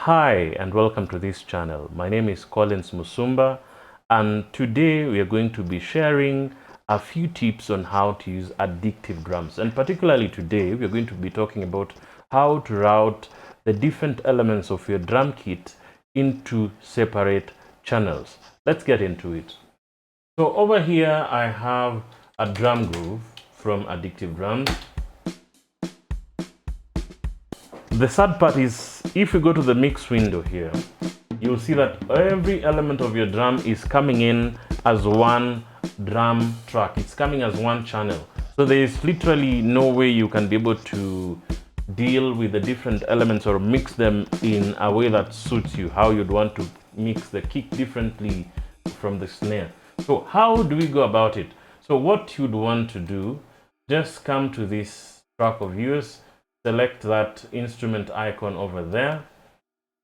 Hi and welcome to this channel. My name is Collins Musumba, and today we are going to be sharing a few tips on how to use addictive drums. And particularly today we are going to be talking about how to route the different elements of your drum kit into separate channels. Let's get into it. So over here I have a drum groove from Addictive Drums. The sad part is, if you go to the mix window here, you'll see that every element of your drum is coming in as one drum track. It's coming as one channel. So there is literally no way you can be able to deal with the different elements or mix them in a way that suits you, how you'd want to mix the kick differently from the snare. So how do we go about it? So what you'd want to do, just come to this track of yours, select that instrument icon over there,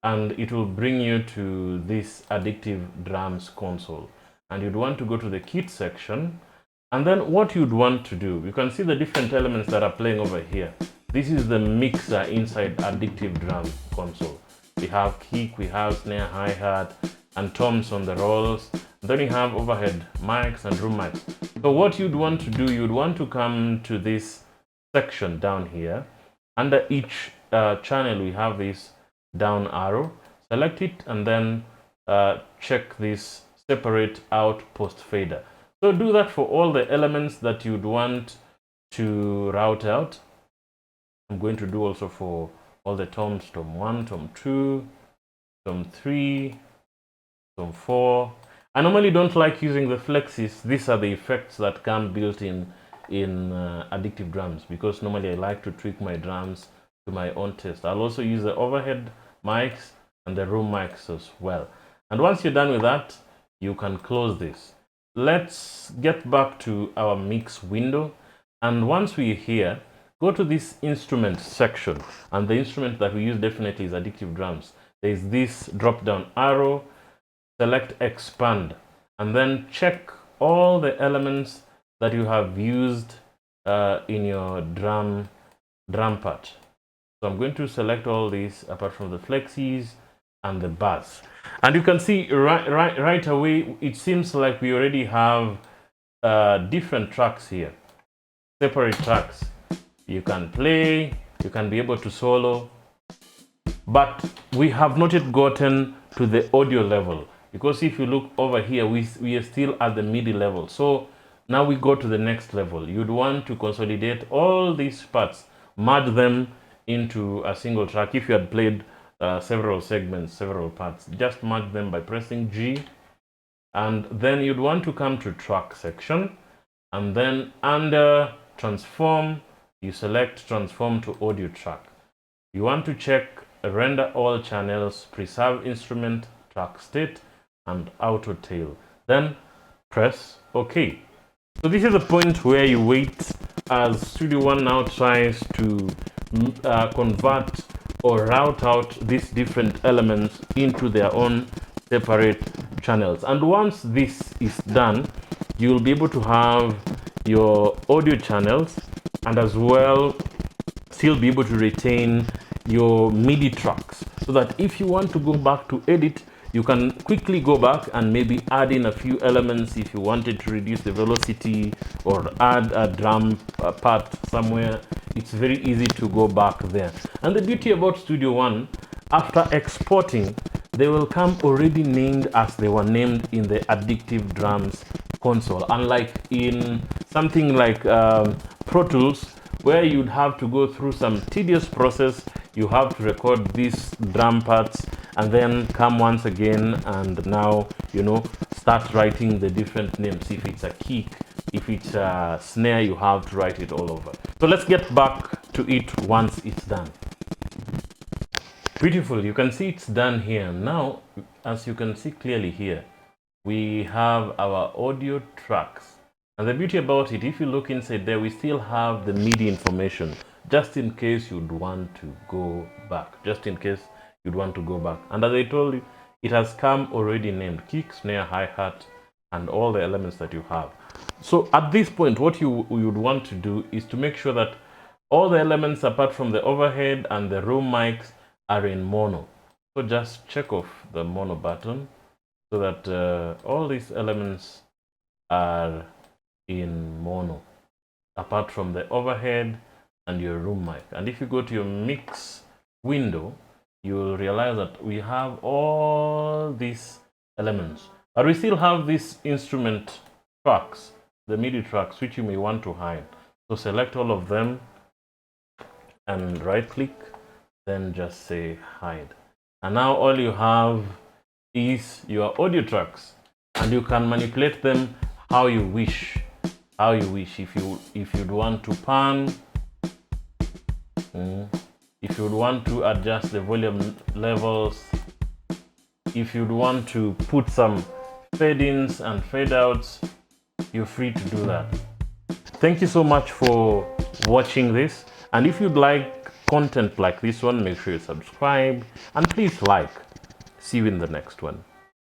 and it will bring you to this Addictive Drums console. And you'd want to go to the kit section, and then what you'd want to do, you can see the different elements that are playing over here. This is the mixer inside Addictive Drum console. We have kick, we have snare, hi-hat, and toms on the rolls. Then you have overhead mics and room mics. So what you'd want to do, you'd want to come to this section down here. Under each channel we have this down arrow. Select it and then check this separate out post fader. So do that for all the elements that you'd want to route out. I'm going to do also for all the toms, tom 1, tom 2, tom 3, tom 4. I normally don't like using the flexes. These are the effects that come built in Addictive Drums, because normally I like to tweak my drums to my own taste. I'll also use the overhead mics and the room mics as well. And once you're done with that, you can close this. Let's get back to our mix window, and once we're here, go to this instrument section, and the instrument that we use definitely is Addictive Drums. There's this drop down arrow, select expand, and then check all the elements that you have used in your drum part. So I'm going to select all these apart from the flexies and the bass. And you can see right away, it seems like we already have different tracks here, separate tracks. You can play, you can be able to solo, but we have not yet gotten to the audio level, because if you look over here, we are still at the MIDI level. So now we go to the next level. You'd want to consolidate all these parts, merge them into a single track. If you had played several segments, several parts, just merge them by pressing G. And then you'd want to come to track section, and then under transform, you select transform to audio track. You want to check render all channels, preserve instrument, track state, and auto tail. Then press OK. So this is a point where you wait as Studio One now tries to convert or route out these different elements into their own separate channels. And once this is done, you will be able to have your audio channels, and as well still be able to retain your MIDI tracks, so that if you want to go back to edit, you can quickly go back and maybe add in a few elements if you wanted to reduce the velocity or add a drum part somewhere. It's very easy to go back there. And the beauty about Studio One, after exporting, they will come already named as they were named in the Addictive Drums console, unlike in something like Pro Tools, where you'd have to go through some tedious process. You have to record these drum parts and then come once again and now, start writing the different names. If it's a kick, if it's a snare, you have to write it all over. So let's get back to it once it's done. Beautiful, you can see it's done here. Now, as you can see clearly here, we have our audio tracks. And the beauty about it, if you look inside there, we still have the MIDI information, just in case you'd want to go back, And as I told you, it has come already named kick, snare, hi-hat, and all the elements that you have. So at this point, what you would want to do is to make sure that all the elements apart from the overhead and the room mics are in mono. So just check off the mono button so that all these elements are in mono, apart from the overhead and your room mic. And if you go to your mix window, you will realize that we have all these elements, but we still have these instrument tracks, the MIDI tracks, which you may want to hide. So select all of them and right click, then just say hide. And now all you have is your audio tracks, and you can manipulate them how you wish. If you'd want to pan, if you'd want to adjust the volume levels, if you'd want to put some fade-ins and fade-outs, you're free to do that. Thank you so much for watching this, and if you'd like content like this one, make sure you subscribe and please like. See you in the next one.